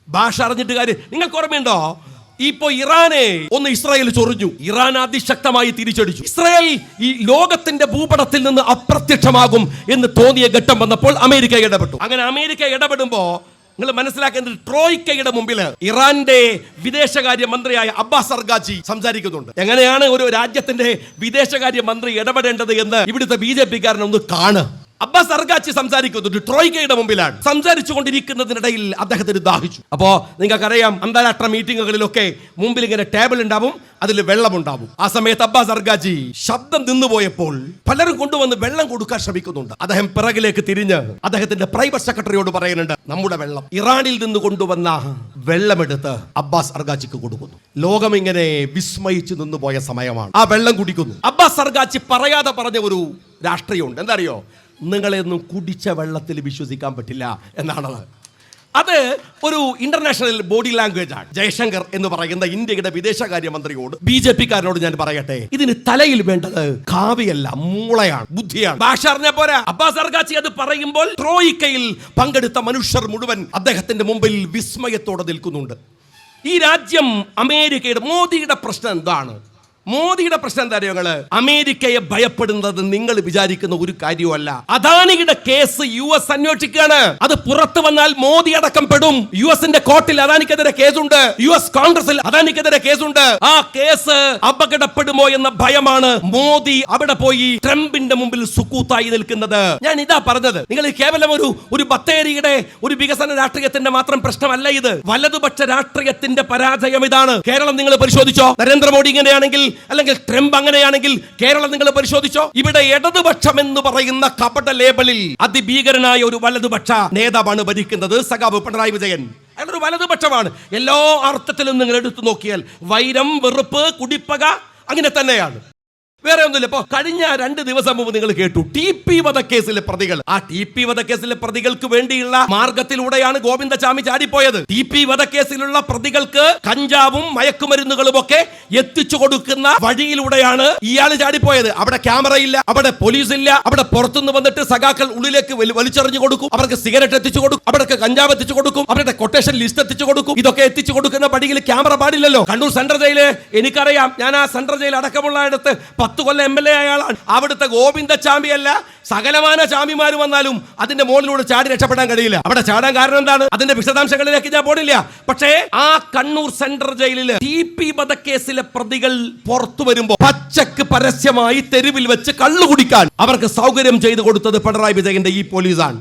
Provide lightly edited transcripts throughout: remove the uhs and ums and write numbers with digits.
ഭാഷ അറിഞ്ഞിട്ട് കാര്യം. നിങ്ങൾക്ക് ഓർമ്മയുണ്ടോ, ഇപ്പോ ഇറാനെ ഒന്ന് ഇസ്രായേൽ ചൊറിഞ്ഞു, ഇറാൻ അതിശക്തമായി തിരിച്ചടിച്ചു. ഇസ്രായേൽ ഈ ലോകത്തിന്റെ ഭൂപടത്തിൽ നിന്ന് അപ്രത്യക്ഷമാകും എന്ന് തോന്നിയ ഘട്ടം വന്നപ്പോൾ അമേരിക്ക ഇടപെട്ടു. അങ്ങനെ അമേരിക്ക ഇടപെടുമ്പോ നിങ്ങൾ മനസ്സിലാക്കേണ്ടത്, ട്രോയ്ക്കയുടെ മുമ്പിൽ ഇറാന്റെ വിദേശകാര്യ മന്ത്രിയായ അബ്ബാസ് അർഗാച്ചി സംസാരിക്കുന്നുണ്ട്. എങ്ങനെയാണ് ഒരു രാജ്യത്തിന്റെ വിദേശകാര്യ മന്ത്രി ഇടപെടേണ്ടത് എന്ന് ഇവിടുത്തെ BJP-കാരനൊന്ന് കാണുക. അബ്ബാസ് അർഗാച്ചി സംസാരിക്കുന്നുണ്ട്, ട്രോയ്ക്കയുടെ മുമ്പിലാണ്. സംസാരിച്ചു കൊണ്ടിരിക്കുന്നതിനിടയിൽ അദ്ദേഹത്തിന് ദാഹിച്ചു. അപ്പോ നിങ്ങൾക്കറിയാം, അന്താരാഷ്ട്ര മീറ്റിങ്ങുകളിലൊക്കെ മുമ്പിൽ ഇങ്ങനെ ടേബിൾ ഉണ്ടാവും, അതിൽ വെള്ളമുണ്ടാവും. ആ സമയത്ത് അബ്ബാസ് അർഗാച്ചി ശബ്ദം നിന്നുപോയപ്പോൾ പലരും കൊണ്ടുവന്ന് വെള്ളം കൊടുക്കാൻ ശ്രമിക്കുന്നുണ്ട്. അദ്ദേഹം പിറകിലേക്ക് തിരിഞ്ഞ് അദ്ദേഹത്തിന്റെ പ്രൈവറ്റ് സെക്രട്ടറിയോട് പറയുന്നുണ്ട്, നമ്മുടെ വെള്ളം, ഇറാനിൽ നിന്ന് കൊണ്ടുവന്ന വെള്ളമെടുത്ത് അബ്ബാസ് അർഗാച്ചിക്ക് കൊടുക്കുന്നു. ലോകം ഇങ്ങനെ വിസ്മയിച്ചു നിന്നുപോയ സമയമാണ്. ആ വെള്ളം കുടിക്കുന്നു. അബ്ബാസ് അർഗാച്ചി പറയാതെ പറഞ്ഞ ഒരു രാഷ്ട്രീയമുണ്ട്. എന്താ അറിയോ? നിങ്ങളെയൊന്നും കുടിച്ച വെള്ളത്തിൽ വിശ്വസിക്കാൻ പറ്റില്ല എന്നാണത്. അത് ഒരു ഇന്റർനാഷണൽ ബോഡി ലാംഗ്വേജ് ആണ്. ജയശങ്കർ എന്ന് പറയുന്ന ഇന്ത്യയുടെ വിദേശകാര്യമന്ത്രിയോട്, BJP-കാരനോട് ഞാൻ പറയട്ടെ, ഇതിന് തലയിൽ വേണ്ടത് കാവ്യല്ല, മൂളയാണ്, ബുദ്ധിയാണ്. ഭാഷ അറിഞ്ഞ പോരാ. അബ്ബാസ് അർഗാച്ചി അത് പറയുമ്പോൾ ട്രോയിക്കയിൽ പങ്കെടുത്ത മനുഷ്യർ മുഴുവൻ അദ്ദേഹത്തിന്റെ മുമ്പിൽ വിസ്മയത്തോടെ നിൽക്കുന്നുണ്ട്. ഈ രാജ്യം അമേരിക്കയുടെ, മോദിയുടെ പ്രശ്നം എന്താണ്? മോദിയുടെ പ്രശ്നം എന്താ അറിയോ? അമേരിക്കയെ ഭയപ്പെടുന്നത് നിങ്ങൾ വിചാരിക്കുന്ന ഒരു കാര്യമല്ല. അദാനിയുടെ കേസ് US അന്വേഷിക്കുകയാണ്. അത് പുറത്തു വന്നാൽ മോദി അടക്കം പെടും. US-ന്റെ കോർട്ടിൽ അദാനിക്കെതിരെ കേസുണ്ട്, US കോൺഗ്രസിൽ അദാനിക്കെതിരെ കേസുണ്ട്. ആ കേസ് അപകടപ്പെടുമോ എന്ന ഭയമാണ് മോദി അവിടെ പോയി ട്രംപിന്റെ മുമ്പിൽ സുക്കൂത്തായി നിൽക്കുന്നത്. ഞാൻ ഇതാ പറഞ്ഞത്, നിങ്ങൾ കേവലം ഒരു ബത്തേരിയുടെ ഒരു വികസന രാഷ്ട്രീയത്തിന്റെ മാത്രം പ്രശ്നമല്ല ഇത്. വലതുപക്ഷ രാഷ്ട്രീയത്തിന്റെ പരാജയം ഇതാണ്. കേരളം നിങ്ങൾ പരിശോധിച്ചോ? നരേന്ദ്രമോദി ഇങ്ങനെയാണെങ്കിൽ, അല്ലെങ്കിൽ ട്രംപ് അങ്ങനെയാണെങ്കിൽ കേരളം നിങ്ങൾ പരിശോധിച്ചോ? ഇവിടെ ഇടതുപക്ഷം എന്ന് പറയുന്ന കപട ലേബലിൽ അതിഭീകരനായ ഒരു വലതുപക്ഷ നേതാവാണ് ഭരിക്കുന്നത്, സഖാവ് പിണറായി വിജയൻ. അയാളൊരു വലതുപക്ഷമാണ്. എല്ലാ അർത്ഥത്തിലും നിങ്ങൾ എടുത്തു നോക്കിയാൽ വൈരം, വെറുപ്പ്, കുടിപ്പക അങ്ങനെ തന്നെയാണ്. വേറെ ഒന്നുമില്ല. ഇപ്പൊ കഴിഞ്ഞ 2 ദിവസം മുമ്പ് നിങ്ങൾ കേട്ടു TP വധക്കേസിലെ പ്രതികൾ. ആ TP വധക്കേസിലെ പ്രതികൾക്ക് വേണ്ടിയുള്ള മാർഗത്തിലൂടെയാണ് ഗോവിന്ദചാമി ചാടിപ്പോയത്. TP വധക്കേസിലുള്ള പ്രതികൾക്ക് കഞ്ചാവും മയക്കുമരുന്നുകളും ഒക്കെ എത്തിച്ചു കൊടുക്കുന്ന വഴിയിലൂടെയാണ് ഇയാൾ ചാടിപ്പോയത്. അവിടെ ക്യാമറ ഇല്ല, അവിടെ പോലീസ് ഇല്ല, അവിടെ പുറത്തുനിന്ന് വന്നിട്ട് സഖാക്കൾ ഉള്ളിലേക്ക് വലിച്ചെറിഞ്ഞു കൊടുക്കും, അവർക്ക് സിഗരറ്റ് എത്തിച്ചു കൊടുക്കും, അവർക്ക് കഞ്ചാവ് എത്തിച്ചു കൊടുക്കും, അവരുടെ കൊട്ടേഷൻ ലിസ്റ്റ് എത്തിച്ചു കൊടുക്കും. ഇതൊക്കെ എത്തിച്ചു കൊടുക്കുന്ന വഴിയിൽ ക്യാമറ പാടില്ലല്ലോ. കണ്ണൂർ സെൻട്രൽ ജയില് എനിക്കറിയാം, ഞാൻ ആ സെൻട്രൽ ജയിൽ അടക്കമുള്ള ഇടത്ത് 10 കൊല്ലം MLA അയാളാണ്. അവിടുത്തെ ഗോവിന്ദചാമി അല്ല, സകലമാന ചാമിമാർ വന്നാലും അതിന്റെ മുകളിലൂടെ ചാടി രക്ഷപ്പെടാൻ കഴിയില്ല. അവിടെ ചാടാൻ കാരണം എന്താണ്? അതിന്റെ വിശദാംശങ്ങളിലേക്ക് ഞാൻ പോടില്ല. പക്ഷേ ആ കണ്ണൂർ സെൻട്രൽ ജയിലില് TP വധക്കേസിലെ പ്രതികൾ പുറത്തു വരുമ്പോ പച്ചക്ക് പരസ്യമായി തെരുവിൽ വെച്ച് കള്ളു കുടിക്കാൻ അവർക്ക് സൗകര്യം ചെയ്തു കൊടുത്തത് പിണറായി വിജയന്റെ ഈ പോലീസാണ്.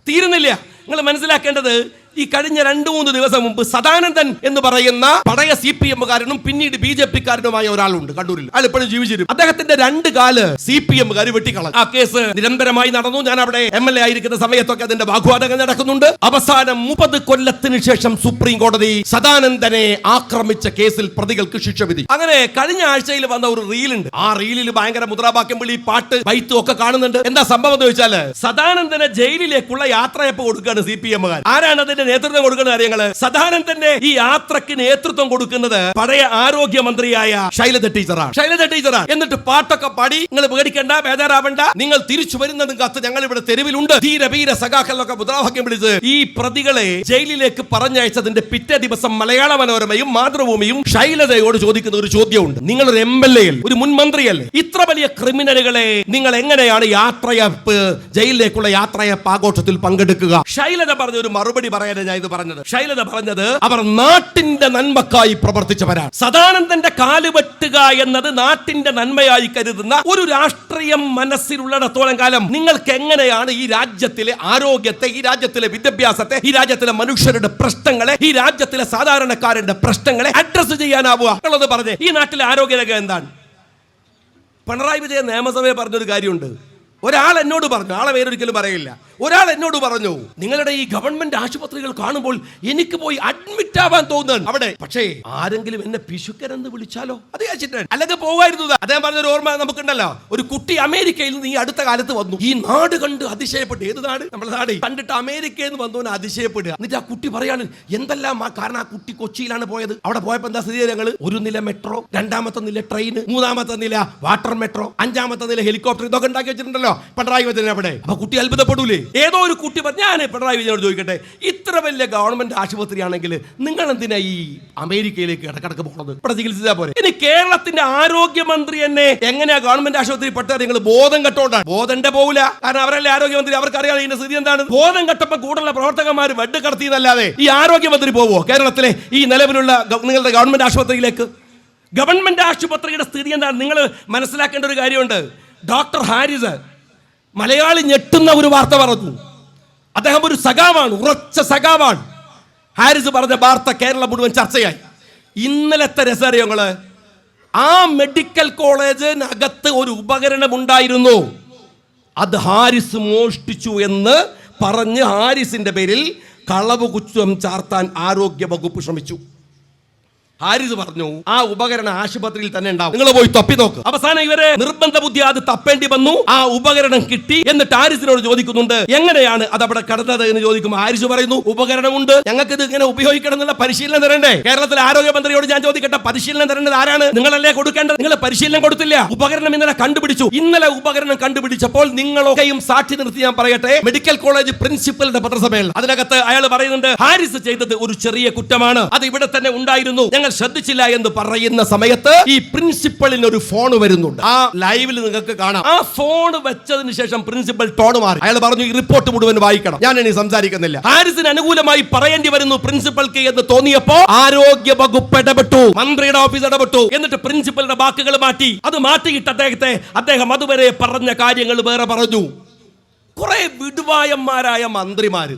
തീരുന്നില്ല. നിങ്ങൾ മനസ്സിലാക്കേണ്ടത്, ഈ കഴിഞ്ഞ 2-3 ദിവസം മുമ്പ് സദാനന്ദൻ എന്ന് പറയുന്ന പഴയ CPM-കാരനും പിന്നീട് BJP-കാരനുമായ ഒരാളുണ്ട് കണ്ണൂരിൽ. അയാൾ ഇപ്പോഴും ജീവിച്ചിരും. അദ്ദേഹത്തിന്റെ 2 കാല് CPM-കാര് വെട്ടിക്കളഞ്ഞു. ആ കേസ് നിരന്തരമായി നടന്നു. ഞാൻ അവിടെ MLA ആയിരിക്കുന്ന സമയത്തൊക്കെ അതിന്റെ വാഗ്വാദങ്ങൾ നടക്കുന്നുണ്ട്. അവസാനം 30 കൊല്ലത്തിന് ശേഷം സുപ്രീം കോടതി സദാനന്ദനെ ആക്രമിച്ച കേസിൽ പ്രതികൾക്ക് ശിക്ഷ വിധി. അങ്ങനെ കഴിഞ്ഞ ആഴ്ചയിൽ വന്ന ഒരു റീലുണ്ട്. ആ റീലിൽ ഭയങ്കര മുദ്രാവാക്യം വിളി, പാട്ട്, ബൈത്തും ഒക്കെ കാണുന്നുണ്ട്. എന്താ സംഭവം എന്ന് ചോദിച്ചാല്, സദാനന്ദനെ ജയിലിലേക്കുള്ള യാത്രയപ്പ് കൊടുക്കുകയാണ് CPM-കാർ. ആരാണ് അതിന്റെ നേതൃത്വം കൊടുക്കുന്ന കാര്യങ്ങള്? സദാനന്ദന്റെ ഈ യാത്രക്ക് നേതൃത്വം കൊടുക്കുന്നത് പഴയ ആരോഗ്യമന്ത്രിയായ ശൈലജ ടീച്ചറാണ്. എന്നിട്ട് പാട്ടൊക്കെ പാടി, നിങ്ങൾ പേടിക്കണ്ട, ബേജാറാവണ്ട, നിങ്ങൾ തിരിച്ചു വരുന്നതും കാത്ത് ഞങ്ങൾ ഇവിടെ തെരുവിലുണ്ട്, ധീര സഖാക്കളൊക്കെ മുദ്രാവാക്യം വിളിച്ച് ഈ പ്രതികളെ ജയിലിലേക്ക് പറഞ്ഞയച്ചതിന്റെ പിറ്റേ ദിവസം മലയാള മനോരമയും മാതൃഭൂമിയും ശൈലജയോട് ചോദിക്കുന്ന ഒരു ചോദ്യമുണ്ട്. നിങ്ങളൊരു MLA, ഒരു മുൻ മന്ത്രിയല്ലേ, ഇത്ര വലിയ ക്രിമിനലുകളെ നിങ്ങൾ എങ്ങനെയാണ് യാത്രയപ്പ്, ജയിലിലേക്കുള്ള യാത്രയപ്പ് ആഘോഷത്തിൽ പങ്കെടുക്കുക? ശൈലജ പറഞ്ഞ ഒരു മറുപടി പറയാൻ ഞാൻ ഇത് പറഞ്ഞത്. ശൈലജ പറഞ്ഞത്, അവർ നാട്ടിന്റെ നന്മക്കായി പ്രവർത്തിച്ചവരാണ്. സദാനന്ദന്റെ കാല് വെട്ടുക എന്നത് നാട്ടിന്റെ നന്മയായി കരുതുന്ന ഒരു രാഷ്ട്രീയം മനസ്സിലുള്ളിടത്തോളം കാലം നിങ്ങൾക്ക് എങ്ങനെയാണ് ഈ രാജ്യത്തിലെ ആരോഗ്യത്തെ, ഈ രാജ്യത്തിലെ വിദ്യാഭ്യാസത്തെ, ഈ രാജ്യത്തിലെ മനുഷ്യരുടെ പ്രശ്നങ്ങളെ, ഈ രാജ്യത്തിലെ സാധാരണക്കാരന്റെ പ്രശ്നങ്ങളെ അഡ്രസ് ചെയ്യാനാവുക എന്നുള്ളത് പറഞ്ഞേ. ഈ നാട്ടിലെ ആരോഗ്യരംഗം എന്താണ്? പിണറായി വിജയൻ നിയമസഭയിൽ പറഞ്ഞൊരു കാര്യമുണ്ട്. ഒരാൾ എന്നോട് പറഞ്ഞു, ആളെ പേരൊരിക്കലും പറയില്ല, ഒരാൾ എന്നോട് പറഞ്ഞു, നിങ്ങളുടെ ഈ ഗവൺമെന്റ് ആശുപത്രികൾ കാണുമ്പോൾ എനിക്ക് പോയി അഡ്മിറ്റ് ആവാൻ തോന്നുന്നു അവിടെ. പക്ഷേ ആരെങ്കിലും എന്നെ പിശുക്കരെന്ന് വിളിച്ചാലോ അത് കഴിച്ചിട്ടാണ്, അല്ലെങ്കിൽ പോവായിരുന്നു. അദ്ദേഹം പറഞ്ഞൊരു ഓർമ്മ നമുക്കുണ്ടല്ലോ, ഒരു കുട്ടി അമേരിക്കയിൽ നിന്ന് ഈ അടുത്ത കാലത്ത് വന്നു. ഈ നാട് കണ്ട് അതിശയപ്പെട്ടു. ഏത് നാട്? നമ്മുടെ നാട് കണ്ടിട്ട് അമേരിക്കയിൽ നിന്ന് വന്നവനെ അതിശയപ്പെടുക. എന്നിട്ട് ആ കുട്ടി പറയാണ് എന്തെല്ലാം. കാരണം ആ കുട്ടി കൊച്ചിയിലാണ് പോയത്. അവിടെ പോയപ്പോ എന്താ സ്ഥിതി? ഞങ്ങൾ 1 നില മെട്രോ, 2ാമത്തെ നില ട്രെയിൻ, 3ാമത്തെ നില വാട്ടർ മെട്രോ, 5ാമത്തെ നില ഹെലികോപ്റ്റർ, ഇതൊക്കെ ഉണ്ടാക്കി വെച്ചിട്ടുണ്ടല്ലോ പിണറായി വിജയൻ അവിടെ. അപ്പൊ കുട്ടി അത്ഭുതപ്പെടൂലേ? ഏതോ ഒരു കുട്ടി ഞാൻ പിണറായി വിജയനോട് ചോദിക്കട്ടെ, ഇത്ര വലിയ ഗവൺമെന്റ് ആശുപത്രി ആണെങ്കിൽ നിങ്ങൾ എന്തിനാ ഈ അമേരിക്കയിലേക്ക് ഇടക്കിടക്ക് പോകുന്നത്? ഇവിടെ ചികിത്സിച്ചാൽ പോരെ. ഇനി കേരളത്തിന്റെ ആരോഗ്യമന്ത്രി എന്നെ എങ്ങനെയാ ഗവൺമെന്റ് ആശുപത്രി പെട്ടത്? നിങ്ങൾ ബോധം കെട്ടോണ്ടാണ്. ബോധന്റെ പോകില്ല, കാരണം അവരല്ലേ ആരോഗ്യമന്ത്രി, അവർക്കറിയാം ഇതിന്റെ സ്ഥിതി എന്താണ്. ബോധം കെട്ടപ്പോ കൂടുതലുള്ള പ്രവർത്തകന്മാർ വെഡ് കടത്തിയെന്നല്ലാതെ ഈ ആരോഗ്യമന്ത്രി പോവോ കേരളത്തിലെ ഈ നിലവിലുള്ള നിങ്ങളുടെ ഗവൺമെന്റ് ആശുപത്രിയിലേക്ക്? ഗവൺമെന്റ് ആശുപത്രിയുടെ സ്ഥിതി എന്താണ് നിങ്ങൾ മനസ്സിലാക്കേണ്ട ഒരു കാര്യമുണ്ട്. ഡോക്ടർ ഹാരിസ് മലയാളി ഞെട്ടുന്ന ഒരു വാർത്ത പറഞ്ഞു. അദ്ദേഹം ഒരു സഖാവാണ്, ഉറച്ച സഖാവാണ്. ഹാരിസ് പറഞ്ഞ വാർത്ത കേരളം മുഴുവൻ ചർച്ചയായി. ഇന്നലത്തെ രസറിയങ്ങള്, ആ മെഡിക്കൽ കോളേജിനകത്ത് ഒരു ഉപകരണം ഉണ്ടായിരുന്നു, അത് ഹാരിസ് മോഷ്ടിച്ചു എന്ന് പറഞ്ഞ് ഹാരിസിന്റെ പേരിൽ കളവ് കുറ്റം ചാർത്താൻ ആരോഗ്യ വകുപ്പ് ശ്രമിച്ചു. ഹാരിസ് പറഞ്ഞു ആ ഉപകരണം ആശുപത്രിയിൽ തന്നെ ഉണ്ടാവും, നിങ്ങൾ പോയി തപ്പി നോക്ക്. അവസാനം ഇവരെ നിർബന്ധ ബുദ്ധി അത് തപ്പേണ്ടി വന്നു. ആ ഉപകരണം കിട്ടി. എന്നിട്ട് ഹാരിസിനോട് ചോദിക്കുന്നുണ്ട് എങ്ങനെയാണ് അത് അവിടെ കടന്നത് എന്ന് ചോദിക്കുമ്പോൾ ഹാരിസ് പറയുന്നു ഉപകരണമുണ്ട്, ഞങ്ങൾക്ക് ഇത് ഇങ്ങനെ ഉപയോഗിക്കണം എന്നുള്ള പരിശീലനം തരണ്ടേ? കേരളത്തിലെ ആരോഗ്യമന്ത്രിയോട് ഞാൻ ചോദിക്കട്ടെ, പരിശീലനം തരേണ്ടത് ആരാണ്? നിങ്ങളല്ലേ കൊടുക്കേണ്ടത്. നിങ്ങൾ പരിശീലനം കൊടുത്തില്ല. ഉപകരണം ഇന്നലെ കണ്ടുപിടിച്ചു. ഇന്നലെ ഉപകരണം കണ്ടുപിടിച്ചപ്പോൾ നിങ്ങളൊക്കെയും സാക്ഷി നിർത്തി ഞാൻ പറയട്ടെ, മെഡിക്കൽ കോളേജ് പ്രിൻസിപ്പലിന്റെ പത്രസഭയിൽ അതിനകത്ത് അയാൾ പറയുന്നുണ്ട് ഹാരിസ് ചെയ്തത് ഒരു ചെറിയ കുറ്റമാണ്, അത് ഇവിടെ തന്നെ ഉണ്ടായിരുന്നു, ഞങ്ങൾ ശ്രദ്ധിച്ചില്ല എന്ന് പറയുന്ന സമയത്ത് ഈ പ്രിൻസിപ്പലിന് ഒരു ഫോൺ വരുന്നുണ്ട്. ആ ലൈവിൽ നിങ്ങൾക്ക് കാണാം. ആ ഫോൺ വെച്ചതിന് ശേഷം പ്രിൻസിപ്പൽ ടോൺ മാറി. അയാൾ പറഞ്ഞു ഈ റിപ്പോർട്ട് മുഴുവൻ വായിക്കണം, ഞാൻ ഇനി സംസാരിക്കുന്നില്ല. ഹാരിസിന് അനുകൂലമായി പറയേണ്ടി വരുന്നു പ്രിൻസിപ്പൽക്ക് എന്ന് തോന്നിയപ്പോ ആരോഗ്യ വകുപ്പ് ഇടപെട്ടു, മന്ത്രിയുടെ ഓഫീസ് ഇടപെട്ടു. എന്നിട്ട് പ്രിൻസിപ്പലിന്റെ വാക്കുകൾ മാറ്റി. അത് മാറ്റിയിട്ട് അദ്ദേഹം അതുവരെ പറഞ്ഞ കാര്യങ്ങൾ വേറെ പറഞ്ഞു. കുറെ വിടുവായന്മാരായ മന്ത്രിമാര്.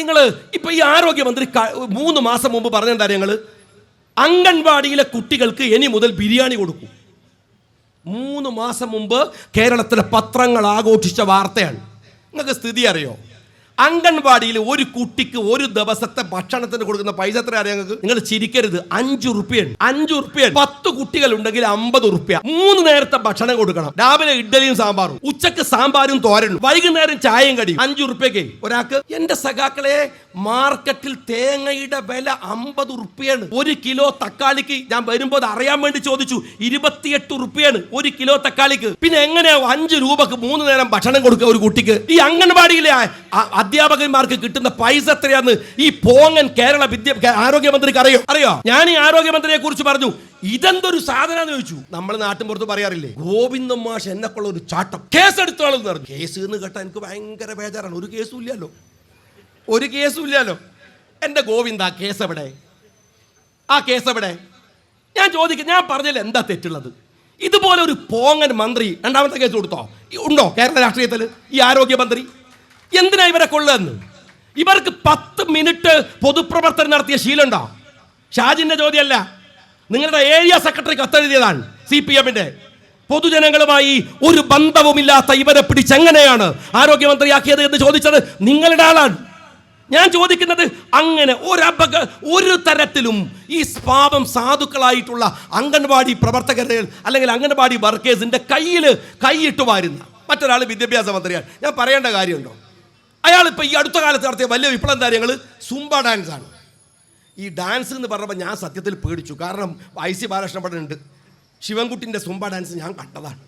നിങ്ങൾ ഇപ്പൊ ഈ ആരോഗ്യമന്ത്രി 3 മാസം മുമ്പ് പറഞ്ഞ കാര്യങ്ങൾ, അംഗൻവാടിയിലെ കുട്ടികൾക്ക് ഇനി മുതൽ ബിരിയാണി കൊടുക്കും. 3 മാസം മുമ്പ് കേരളത്തിലെ പത്രങ്ങൾ ആഘോഷിച്ച വാർത്തയാണ്. നിങ്ങൾക്ക് സ്ഥിതി അറിയോ? അംഗൻവാടിയിൽ ഒരു കുട്ടിക്ക് ഒരു ദിവസത്തെ ഭക്ഷണത്തിന് കൊടുക്കുന്ന പൈസ എത്ര അറിയാം നിങ്ങൾക്ക്? നിങ്ങൾ ചിരിക്കരുത്, 5 റുപ്യാണ്. 5 റുപ്യാണ്. 10 കുട്ടികൾ ഉണ്ടെങ്കിൽ 50 റുപ്യ. 3 നേരത്തെ ഭക്ഷണം കൊടുക്കണം. രാവിലെ ഇഡ്ഡലിയും സാമ്പാറും, ഉച്ചക്ക് സാമ്പാറും തോരനും, വൈകുന്നേരം ചായയും കടിയും. 5 റുപ്യക്ക് ഒരാൾക്ക്. എന്റെ സഖാക്കളെ, മാർക്കറ്റിൽ തേങ്ങയുടെ വില 50 റുപ്യാണ്. 1 കിലോ തക്കാളിക്ക് ഞാൻ വരുമ്പോൾ അറിയാൻ വേണ്ടി ചോദിച്ചു, 28 റുപ്യാണ് 1 കിലോ തക്കാളിക്ക്. പിന്നെ എങ്ങനെയാ 5 രൂപക്ക് 3 നേരം ഭക്ഷണം കൊടുക്കുക ഒരു കുട്ടിക്ക്? ഈ അംഗൻവാടിയിലെ അധ്യാപകന്മാർക്ക് കിട്ടുന്ന പൈസ എത്രയാന്ന് ഈ പോങ്ങൻ കേരള ആരോഗ്യമന്ത്രിക്ക് അറിയോ? ഞാൻ ഈ ആരോഗ്യമന്ത്രിയെ കുറിച്ച് പറഞ്ഞു, ഇതെന്തൊരു സാധനം എന്ന് ചോദിച്ചു. നമ്മൾ നാട്ടിൻപുറത്ത് പറയാറില്ലേ, ഗോവിന്ദൻ മാഷ് എന്നെക്കുള്ള ഒരു ചാട്ടം, കേസെടുത്തോളെന്ന് പറഞ്ഞു. കേസ് എന്ന് കേട്ടാൽ എനിക്ക് ഭയങ്കര ബേജാറാണ്. ഒരു കേസും ഇല്ലല്ലോ. എന്റെ ഗോവിന്ദ, കേസ് എവിടെ? ആ കേസ് എവിടെ? ഞാൻ പറഞ്ഞില്ല എന്താ തെറ്റുള്ളത്? ഇതുപോലെ ഒരു പോങ്ങൻ മന്ത്രി 2ാമത്തെ കേസ് കൊടുത്തോ? ഉണ്ടോ കേരള രാഷ്ട്രീയത്തിൽ ഈ ആരോഗ്യമന്ത്രി? എന്തിനാ ഇവരെ കൊള്ളുകയെന്ന്? ഇവർക്ക് 10 മിനിറ്റ് പൊതുപ്രവർത്തനം നടത്തിയ ശീലമുണ്ടോ? ഷാജിന്റെ ചോദ്യമല്ല, നിങ്ങളുടെ ഏരിയ സെക്രട്ടറി കത്തെഴുതിയതാണ്. CPM-ന്റെ പൊതുജനങ്ങളുമായി ഒരു ബന്ധവുമില്ലാത്ത ഇവരെ പിടിച്ചെങ്ങനെയാണ് ആരോഗ്യമന്ത്രിയാക്കിയത് എന്ന് ചോദിച്ചത് നിങ്ങളുടെ ആളാണ്. ഞാൻ ചോദിക്കുന്നത്, അങ്ങനെ ഒരു തരത്തിലും ഈ പാപം സാധുക്കളായിട്ടുള്ള അംഗൻവാടി പ്രവർത്തകരെ അല്ലെങ്കിൽ അംഗൻവാടി വർക്കേഴ്സിന്റെ കൈയിട്ട് വാരുന്ന മറ്റൊരാൾ വിദ്യാഭ്യാസ മന്ത്രിയാണ്. ഞാൻ പറയേണ്ട കാര്യമുണ്ടോ? അയാൾ ഇപ്പോൾ ഈ അടുത്ത കാലത്ത് നടത്തിയ വലിയ വിപ്ലവം കാര്യങ്ങൾ സുംബ ഡാൻസാണ്. ഈ ഡാൻസ് എന്ന് പറഞ്ഞപ്പോൾ ഞാൻ സത്യത്തിൽ പേടിച്ചു. കാരണം IC ബാലകൃഷ്ണൻ ഇവിടെ ഉണ്ട്. ശിവൻകുട്ടിൻ്റെ സുംബ ഡാൻസ് ഞാൻ കണ്ടതാണ്.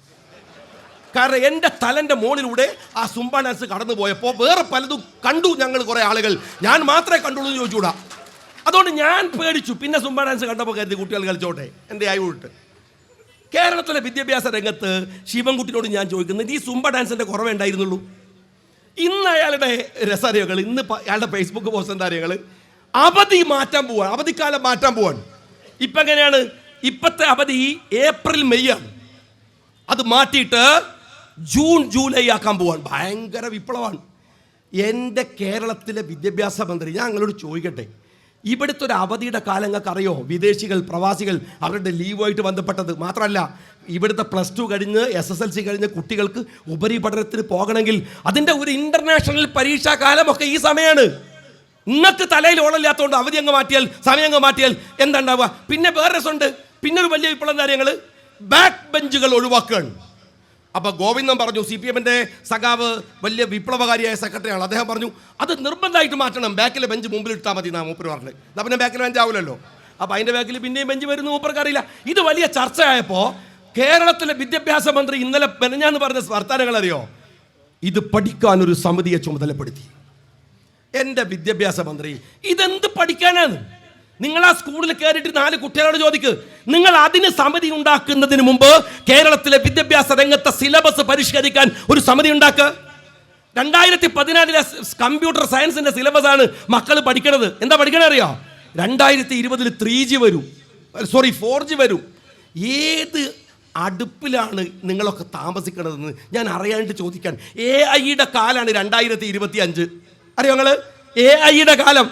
കാരണം എൻ്റെ തലൻ്റെ മുകളിലൂടെ ആ സുംബ ഡാൻസ് കടന്നു പോയപ്പോൾ വേറെ പലതും കണ്ടു ഞങ്ങൾ, കുറേ ആളുകൾ. ഞാൻ മാത്രമേ കണ്ടുള്ളൂ എന്ന് ചോദിച്ചുകൂടാ. അതുകൊണ്ട് ഞാൻ പേടിച്ചു. പിന്നെ സുംബ ഡാൻസ് കണ്ടപ്പോൾ കരുതി കുട്ടികൾ കളിച്ചോട്ടെ, എൻ്റെ ആയിട്ട്. കേരളത്തിലെ വിദ്യാഭ്യാസ രംഗത്ത് ശിവൻകുട്ടിനോട് ഞാൻ ചോദിക്കുന്നത്, ഈ സുംബ ഡാൻസിൻ്റെ കുറവേ ഉണ്ടായിരുന്നുള്ളൂ. ഇന്ന് അയാളുടെ രസറിയകൾ, ഇന്ന് അയാളുടെ ഫേസ്ബുക്ക് പോസ്റ്റ് എന്താ അറിയങ്ങൾ, അവധിക്കാലം മാറ്റാൻ പോവാണ്. ഇപ്പം എങ്ങനെയാണ്? ഇപ്പോഴത്തെ അവധി ഏപ്രിൽ മെയ് ആണ്. അത് മാറ്റിയിട്ട് ജൂൺ ജൂലൈ ആക്കാൻ പോവാണ്. ഭയങ്കര വിപ്ലവമാണ്. എൻ്റെ കേരളത്തിലെ വിദ്യാഭ്യാസ മന്ത്രി, ഞാൻ നിങ്ങളോട് ചോദിക്കട്ടെ, ഇവിടുത്തെ ഒരു അവധിയുടെ കാലം നിങ്ങൾക്ക് അറിയോ? വിദേശികൾ, പ്രവാസികൾ അവരുടെ ലീവുമായിട്ട് ബന്ധപ്പെട്ടത് മാത്രമല്ല, ഇവിടുത്തെ +2 കഴിഞ്ഞ് SSLC കഴിഞ്ഞ കുട്ടികൾക്ക് ഉപരിപഠനത്തിന് പോകണമെങ്കിൽ അതിൻ്റെ ഒരു ഇൻ്റർനാഷണൽ പരീക്ഷാ കാലമൊക്കെ ഈ സമയമാണ്. നിങ്ങൾക്ക് തലയിൽ ഓളമില്ലാത്തതുകൊണ്ട് അവധി അങ്ങ് മാറ്റിയാൽ, സമയം അങ്ങ് മാറ്റിയാൽ എന്താ ഉണ്ടാവുക? പിന്നെ വേറെ രസമുണ്ട്. പിന്നെ ഒരു വലിയ വിപ്ലവം കാര്യങ്ങൾ, ബാക്ക് ബെഞ്ചുകൾ ഒഴിവാക്കുകയാണ്. അപ്പോൾ ഗോവിന്ദൻ പറഞ്ഞു, CPM-ന്റെ സഖാവ്, വലിയ വിപ്ലവകാരിയായ സെക്രട്ടറിയാണ്, അദ്ദേഹം പറഞ്ഞു അത് നിർബന്ധമായിട്ട് മാറ്റണം, ബാക്കിലെ ബെഞ്ച് മുമ്പിൽ ഇട്ടാൽ മതി എന്നാ മൂപ്പർ പറഞ്ഞത്. എന്നാൽ പിന്നെ ബാക്കിൽ ബെഞ്ച് ആവില്ലല്ലോ. അപ്പോൾ അതിൻ്റെ ബാക്കിൽ പിന്നെയും ബെഞ്ച് വരുന്നു, മൂപ്പർക്കറിയില്ല. ഇത് വലിയ ചർച്ചയായപ്പോൾ കേരളത്തിലെ വിദ്യാഭ്യാസ മന്ത്രി ഇന്നലെ മെനഞ്ഞാന്ന് പറഞ്ഞ വർത്താനങ്ങൾ അറിയോ? ഇത് പഠിക്കാൻ ഒരു സമിതിയെ ചുമതലപ്പെടുത്തി. എൻ്റെ വിദ്യാഭ്യാസ മന്ത്രി, ഇതെന്ത് പഠിക്കാനാണ്? നിങ്ങൾ ആ സ്കൂളിൽ കയറിയിട്ട് 4 കുട്ടികളോട് ചോദിക്ക്. നിങ്ങൾ അതിന് സമിതി ഉണ്ടാക്കുന്നതിന് മുമ്പ് കേരളത്തിലെ വിദ്യാഭ്യാസ രംഗത്തെ സിലബസ് പരിഷ്കരിക്കാൻ ഒരു സമിതി ഉണ്ടാക്കുക. 2014 കമ്പ്യൂട്ടർ സയൻസിന്റെ സിലബസ് ആണ് മക്കൾ പഠിക്കണത്. എന്താ പഠിക്കണ അറിയോ? 2020 3G വരും, 4G വരും. ഏത് അടുപ്പിലാണ് നിങ്ങളൊക്കെ താമസിക്കണതെന്ന് ഞാൻ അറിയാണ്ട് ചോദിക്കാൻ. AI-യുടെ കാലാണ് 2025. അറിയോ നിങ്ങള്? AI-യുടെ കാലം,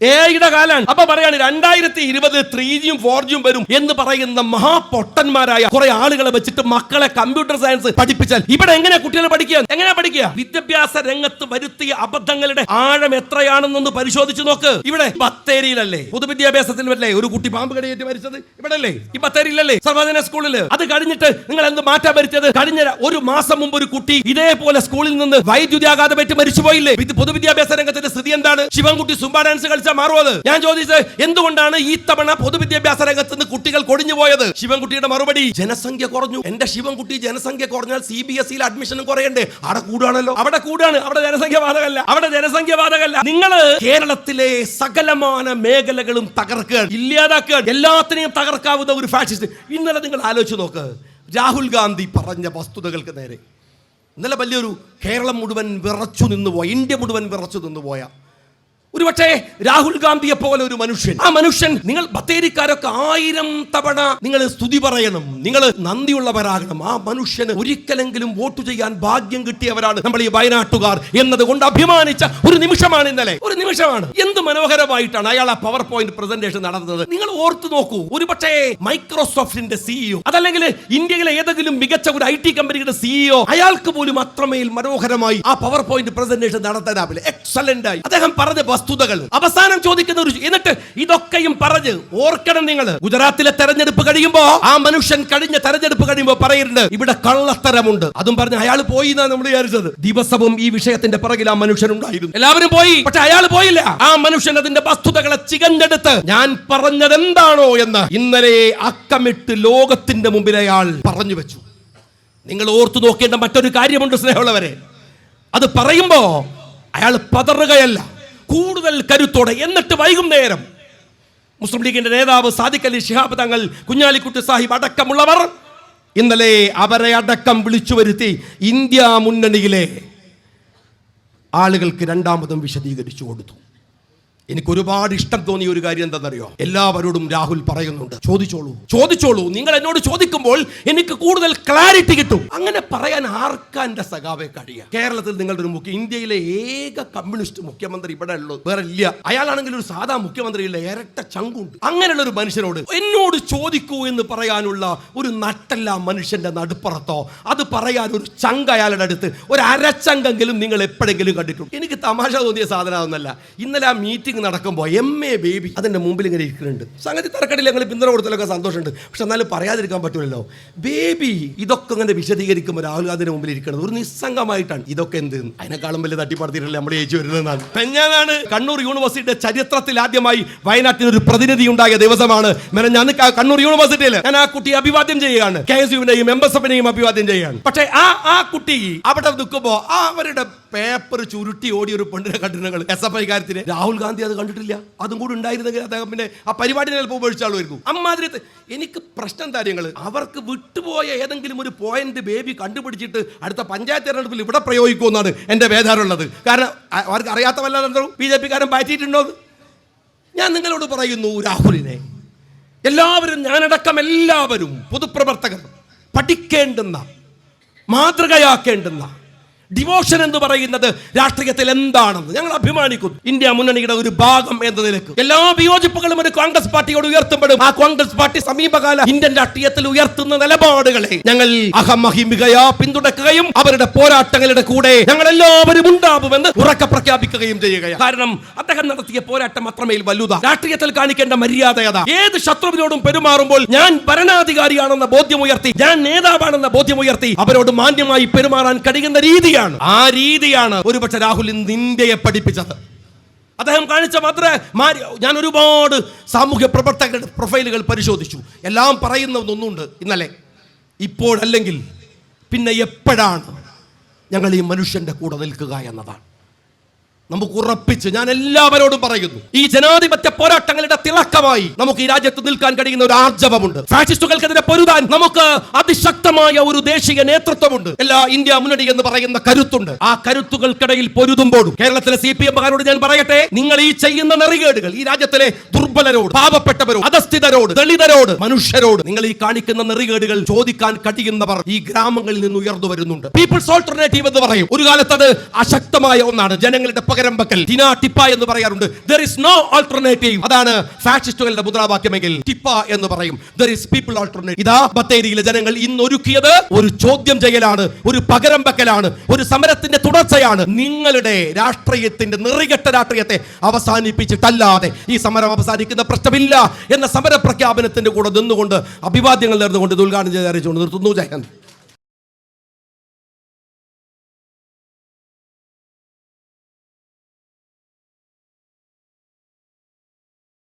AI-യുടെ കാലാണ്. അപ്പൊ പറയാണ് 2020 3G-യും 4G-യും വരും എന്ന് പറയുന്ന മഹാപൊട്ടന്മാരായ കുറെ ആളുകളെ വെച്ചിട്ട് മക്കളെ കമ്പ്യൂട്ടർ സയൻസ് പഠിപ്പിച്ചാൽ ഇവിടെ എങ്ങനെ കുട്ടികളെ പഠിക്കുക? എങ്ങനെ പഠിക്കുക? വിദ്യാഭ്യാസ രംഗത്ത് വരുത്തിയ അബദ്ധങ്ങളുടെ ആഴം എത്രയാണെന്നൊന്ന് പരിശോധിച്ച് നോക്ക്. ഇവിടെ ബത്തേരിയിലല്ലേ പൊതുവിദ്യാഭ്യാസത്തിൽ വല്ലേ ഒരു കുട്ടി പാമ്പ് കടിയേറ്റ് മരിച്ചത്? ഇവിടെ അല്ലേ? ഈ ബത്തേരിയിലല്ലേ സർവജന സ്കൂളില്? അത് കഴിഞ്ഞിട്ട് നിങ്ങൾ എന്ത് മാറ്റാൻ വരുത്തിയത്? കഴിഞ്ഞ ഒരു മാസം മുമ്പ് ഒരു കുട്ടി ഇതേപോലെ സ്കൂളിൽ നിന്ന് വൈദ്യുതിയാഘാതമേറ്റ് മരിച്ചുപോയില്ലേ? പൊതുവിദ്യാഭ്യാസ രംഗത്തിന്റെ സ്ഥിതി എന്താണ്? ശിവൻകുട്ടി സുംബ ഡാൻസ് കളിച്ച മാറുന്നത്? ഞാൻ ചോദിച്ചത് എന്തുകൊണ്ടാണ് ഈ തവണ പൊതുവിദ്യാഭ്യാസ രംഗത്ത് നിന്ന് കുട്ടികൾ കൊടിഞ്ഞു പോയത്? ശിവൻകുട്ടിയുടെ മറുപടി, ജനസംഖ്യ കുറഞ്ഞു. എന്റെ ശിവൻകുട്ടി, ജനസംഖ്യ കുറഞ്ഞാൽ CBSE അഡ്മിഷനും കുറയണ്ടേ? അവിടെ കൂടാണല്ലോ. അവിടെ കൂടാണ്, അവിടെ ജനസംഖ്യ ബാധകല്ല, അവിടെ ജനസംഖ്യ ബാധകല്ല. നിങ്ങൾ കേരളത്തിലെ സകലമാന മേഖലകളും തകർക്കുക, ഇല്ലാതാക്കുക, എല്ലാത്തിനെയും തകർക്കാവുന്ന ഒരു ഫാഷിസ്റ്റ്. ഇന്നലെ നിങ്ങൾ ആലോചിച്ച് നോക്ക്, രാഹുൽ ഗാന്ധി പറഞ്ഞ വസ്തുതകൾക്ക് നേരെ ഇന്നലെ വലിയൊരു കേരളം മുഴുവൻ വിറച്ചു നിന്നുപോയ, ഇന്ത്യ മുഴുവൻ വിറച്ചു നിന്നുപോയ ഒരുപക്ഷേ രാഹുൽ ഗാന്ധിയെ പോലെ ഒരു മനുഷ്യൻ, ആ മനുഷ്യൻ, നിങ്ങൾ ബത്തേരിക്കാരൊക്കെ 1000 തവണ നിങ്ങൾ സ്തുതി പറയണം, നിങ്ങൾ നന്ദിയുള്ളവരാകണം. ആ മനുഷ്യന് ഒരിക്കലെങ്കിലും വോട്ട് ചെയ്യാൻ ഭാഗ്യം കിട്ടിയവരാണ് നമ്മൾ ഈ വയനാട്ടുകാർ എന്നതുകൊണ്ട് അഭിമാനിച്ച ഒരു നിമിഷമാണ് ഇന്നലെ. ഒരു നിമിഷമാണ്. എന്ത് മനോഹരമായിട്ടാണ് അയാൾ ആ പവർ പോയിന്റ് പ്രസന്റേഷൻ നടത്തുന്നത്. നിങ്ങൾ ഓർത്തു നോക്കൂ, ഒരുപക്ഷേ മൈക്രോസോഫ്റ്റിന്റെ CEO, അതല്ലെങ്കിൽ ഇന്ത്യയിലെ ഏതെങ്കിലും മികച്ച ഒരു IT കമ്പനിയുടെ CEO, അയാൾക്ക് പോലും അത്രമേൽ മനോഹരമായി ആ പവർ പോയിന്റ് പ്രസന്റേഷൻ നടത്താനാവില്ല. എക്സലന്റ് ആയി അദ്ദേഹം പറഞ്ഞ വസ്തുതകൾ അവസാനം ചോദിക്കുന്ന ഒരു, എന്നിട്ട് ഇതൊക്കെയും പറഞ്ഞ് ഓർക്കണം നിങ്ങൾ, ഗുജറാത്തിലെ തെരഞ്ഞെടുപ്പ് കഴിയുമ്പോ ആ മനുഷ്യൻ കഴിഞ്ഞ തെരഞ്ഞെടുപ്പ് കഴിയുമ്പോ പറയുന്നുണ്ട് ഇവിടെ കള്ളത്തരമുണ്ട്. അതും പറഞ്ഞ് അയാൾ പോയി എന്നാണ് നമ്മൾ വിചാരിച്ചത്. ദിവസവും ഈ വിഷയത്തിന്റെ പിറകിൽ ആ മനുഷ്യൻ ഉണ്ടായിരുന്നു. എല്ലാവരും പോയി, പക്ഷെ അയാൾ പോയില്ല. ആ മനുഷ്യൻ അതിന്റെ വസ്തുതകളെ ചികഞ്ഞെടുത്ത് ഞാൻ പറഞ്ഞത് എന്താണോ എന്ന് ഇന്നലെ അക്കമിട്ട് ലോകത്തിന്റെ മുമ്പിൽ അയാൾ പറഞ്ഞു വെച്ചു. നിങ്ങൾ ഓർത്തു നോക്കേണ്ട മറ്റൊരു കാര്യമുണ്ട് സ്നേഹമുള്ളവരെ. അത് പറയുമ്പോ അയാൾ പതറുകയല്ല, കൂടുതൽ കരുത്തോടെ. എന്നിട്ട് വൈകുന്നേരം മുസ്ലിം ലീഗിന്റെ നേതാവ് സാദിഖ് അലി ശിഹാബ് തങ്ങൾ, കുഞ്ഞാലിക്കുട്ടി സാഹിബ് അടക്കമുള്ളവർ ഇന്നലെ അവരെ അടക്കം വിളിച്ചു വരുത്തി ഇന്ത്യ മുന്നണിയിലെ ആളുകൾക്ക് രണ്ടാമതും വിശദീകരിച്ചു കൊടുത്തു. എനിക്ക് ഒരുപാട് ഇഷ്ടം തോന്നിയ ഒരു കാര്യം എന്താണെന്നറിയോ? എല്ലാവരോടും രാഹുൽ പറയുന്നുണ്ട്, ചോദിച്ചോളൂ. നിങ്ങൾ എന്നോട് ചോദിക്കുമ്പോൾ എനിക്ക് കൂടുതൽ ക്ലാരിറ്റി കിട്ടും. അങ്ങനെ പറയാൻ ആർക്കാ എന്റെ സഖാവെ കഴിയുക? കേരളത്തിൽ നിങ്ങളുടെ ഒരു ഇന്ത്യയിലെ ഏക കമ്മ്യൂണിസ്റ്റ് മുഖ്യമന്ത്രി ഇവിടെ ഉള്ളൂ, വേറെ ഇല്ല. അയാളാണെങ്കിൽ ഒരു സാധാ മുഖ്യമന്ത്രി ഇല്ല, ഇരട്ട ചങ്കുണ്ട്. അങ്ങനെയുള്ള ഒരു മനുഷ്യനോട് എന്നോട് ചോദിക്കൂ എന്ന് പറയാനുള്ള ഒരു നട്ടല്ല മനുഷ്യന്റെ നടുപ്പുറത്തോ? അത് പറയാൻ ഒരു ചങ്ക അയാളുടെ അടുത്ത്, ഒരു അരച്ചങ്കെങ്കിലും നിങ്ങൾ എപ്പോഴെങ്കിലും കണ്ടിട്ടുണ്ട്? എനിക്ക് തമാശ തോന്നിയ സാധനമൊന്നല്ല. ഇന്നലെ ആ മീറ്റിംഗ് നടക്കുമ്പോൾ MA ബേബി അതിന്റെ മുമ്പിൽ ഇങ്ങനെ ഇരിക്കുന്നുണ്ട്. സംഗതി തറക്കടില്ല, ഞങ്ങൾ പിന്തുണ കൊടുത്തലൊക്കെ സന്തോഷമുണ്ട്, പക്ഷെ എന്നാലും പറയാതിരിക്കാൻ പറ്റൂലല്ലോ. ബേബി ഇതൊക്കെ ഇങ്ങനെ വിശദീകരിക്കുമ്പോൾ രാഹുൽ ഗാന്ധിന്റെ മുമ്പിൽ ഇരിക്കുന്നത് ഒരു നിസ്സംഗമായിട്ടാണ്. ഇതൊക്കെ എന്ത്, അതിനേക്കാളും വലിയ തട്ടിപ്പടത്തിയിട്ടല്ലേ നമ്മൾ ഏച്ചു വരുന്നതാണ്. പെഞ്ഞാനാണ് കണ്ണൂർ യൂണിവേഴ്സിറ്റിയുടെ ചരിത്രത്തിൽ ആദ്യമായി വയനാട്ടിൽ ഒരു പ്രതിനിധി ഉണ്ടായ ദിവസമാണ്. ഞാൻ കണ്ണൂർ യൂണിവേഴ്സിറ്റിയിൽ ഞാൻ ആ കുട്ടിയെ അഭിവാദ്യം ചെയ്യുകയാണ്, KSUവിനെയും MSFനെയും അഭിവാദ്യം ചെയ്യുകയാണ്. പക്ഷേ ആ കുട്ടി അവിടെ നിൽക്കുമ്പോൾ അവരുടെ പേപ്പർ ചുരുട്ടി ഓടിയ ഒരു പെണ്ണിനെ കണ്ടിരുന്നു SFI കാര്യത്തിന്. രാഹുൽ ഗാന്ധി അത് കണ്ടിട്ടില്ല. അതും കൂടി ഉണ്ടായിരുന്നെങ്കിൽ അദ്ദേഹം പിന്നെ ആ പരിപാടി ചിലപ്പോൾ ഉപേക്ഷിച്ചാളുമായിരുന്നു. അമ്മാതിരി എനിക്ക് പ്രശ്നം കാര്യങ്ങൾ, അവർക്ക് വിട്ടുപോയ ഏതെങ്കിലും ഒരു പോയിന്റ് ബേബി കണ്ടുപിടിച്ചിട്ട് അടുത്ത പഞ്ചായത്ത് തെരഞ്ഞെടുപ്പിൽ ഇവിടെ പ്രയോഗിക്കുമെന്നാണ് എൻ്റെ വേദാറുള്ളത്. കാരണം അവർക്ക് അറിയാത്ത വല്ലാതെ BJP-കാരൻ പറ്റിയിട്ടുണ്ടോ? ഞാൻ നിങ്ങളോട് പറയുന്നു, രാഹുലിനെ എല്ലാവരും, ഞാനടക്കം എല്ലാവരും പൊതുപ്രവർത്തകർ പഠിക്കേണ്ടുന്ന, മാതൃകയാക്കേണ്ടുന്ന ഡിവോഷൻ എന്ന് പറയുന്നത് രാഷ്ട്രീയത്തിൽ എന്താണെന്ന് ഞങ്ങൾ അഭിമാനിക്കുന്നു. ഇന്ത്യ മുന്നണിയുടെ ഒരു ഭാഗം എന്ന നിലക്ക് എല്ലാ വിയോജിപ്പുകളും ഒരു കോൺഗ്രസ് പാർട്ടിയോട് ഉയർത്തപ്പെടും. ആ കോൺഗ്രസ് പാർട്ടി സമീപകാല ഇന്ത്യൻ രാഷ്ട്രീയത്തിൽ ഉയർത്തുന്ന നിലപാടുകളെ ഞങ്ങൾ അഹമഹിമികയാ പിന്തുണക്കുകയും അവരുടെ പോരാട്ടങ്ങളുടെ കൂടെ ഞങ്ങൾ എല്ലാവരും ഉണ്ടാവുമെന്ന് ഉറക്കെ പ്രഖ്യാപിക്കുകയും ചെയ്യുകയാണ്. കാരണം അദ്ദേഹം നടത്തിയ പോരാട്ടം അത്രമേൽ വലുതാണ്. രാഷ്ട്രീയത്തിൽ കാണിക്കേണ്ട മര്യാദ, ഏത് ശത്രുവിനോടും പെരുമാറുമ്പോൾ ഞാൻ ഭരണാധികാരിയാണെന്ന ബോധ്യമുയർത്തി, ഞാൻ നേതാവാണെന്ന ബോധ്യമുയർത്തി അവരോട് മാന്യമായി പെരുമാറാൻ കഴിയുന്ന രീതിയാണ്. ആ രീതിയാണ് ഒരുപക്ഷെ രാഹുൽ ഇന്ത്യയെ പഠിപ്പിച്ചത്. അദ്ദേഹം കാണിച്ച ഞാൻ ഒരുപാട് സാമൂഹ്യ പ്രവർത്തകരുടെ പ്രൊഫൈലുകൾ പരിശോധിച്ചു. എല്ലാം പറയുന്ന ഒന്നുണ്ട്, ഇന്നലെ, ഇപ്പോഴല്ലെങ്കിൽ പിന്നെ എപ്പോഴാണ്? ഞങ്ങൾ ഈ മനുഷ്യന്റെ കൂടെ നിൽക്കുക എന്നതാണ്. നമുക്ക് ഉറപ്പിച്ച് ഞാൻ എല്ലാവരോടും പറയുന്നു, ഈ ജനാധിപത്യ പോരാട്ടങ്ങളുടെ തിളക്കമായി നമുക്ക് ഈ രാജ്യത്ത് നിൽക്കാൻ കഴിയുന്ന ഒരു ആർജവമുണ്ട്. ഫാഷിസ്റ്റുകൾക്കെതിരെ പൊരുതാൻ നമുക്ക് അതിശക്തമായ ഒരു ദേശീയ നേതൃത്വമുണ്ട്. എല്ലാ ഇന്ത്യ മുന്നണി എന്ന് പറയുന്ന കരുത്തുണ്ട്. ആ കരുത്തുകൾക്കിടയിൽ പൊരുതുമ്പോഴും കേരളത്തിലെ CPM-കാരോട് ഞാൻ പറയട്ടെ, നിങ്ങൾ ഈ ചെയ്യുന്ന നെറികേടുകൾ ഈ രാജ്യത്തിലെ ദുർബലരോട്, പാവപ്പെട്ടവരോട്, അധസ്ഥിതരോട്, ദളിതരോട്, മനുഷ്യരോട് നിങ്ങൾ ഈ കാണിക്കുന്ന നെറികേടുകൾ ചോദിക്കാൻ കഴിയുന്നവർ ഈ ഗ്രാമങ്ങളിൽ നിന്ന് ഉയർന്നു വരുന്നുണ്ട്. പീപ്പിൾസ് ഓൾട്ടർനേറ്റീവ് എന്ന് പറയും. ഒരു കാലത്ത് അത് അശക്തമായ ഒന്നാണ്. ജനങ്ങളുടെ പകരം വെക്കൽ, ടിപ്പ എന്ന് പറയാറുണ്ട്. There is no alternative. അതാണ് ഫാഷിസ്റ്റുകളുടെ മുദ്രാവാക്യമെങ്കിൽ ടിപ്പ എന്ന് പറയും. There is people alternative. ഇതാ ബത്തേരിയിലെ ജനങ്ങൾ ഇന്ന് ഒരുക്കിയത് ഒരു ചോദ്യം ചെയ്യലാണ്, ഒരു പകരം വെക്കലാണ്, ഒരു സമരത്തിന്റെ തുടർച്ചയാണ്. നിങ്ങളുടെ രാഷ്ട്രീയത്തിന്റെ നെറികെട്ട രാഷ്ട്രീയത്തെ അവസാനിപ്പിച്ചിട്ടല്ലാതെ ഈ സമരം അവസാനിക്കുന്ന പ്രശ്നമില്ല എന്ന സമര പ്രഖ്യാപനത്തിന്റെ കൂടെ നിന്നുകൊണ്ട് അഭിവാദ്യങ്ങൾ നേർന്നുകൊണ്ട് ഉദ്ഘാടനം ചെയ്ത് അറിയിച്ചുകൊണ്ട് നിർത്തുന്നു. ജയ് ഹിന്ദ്.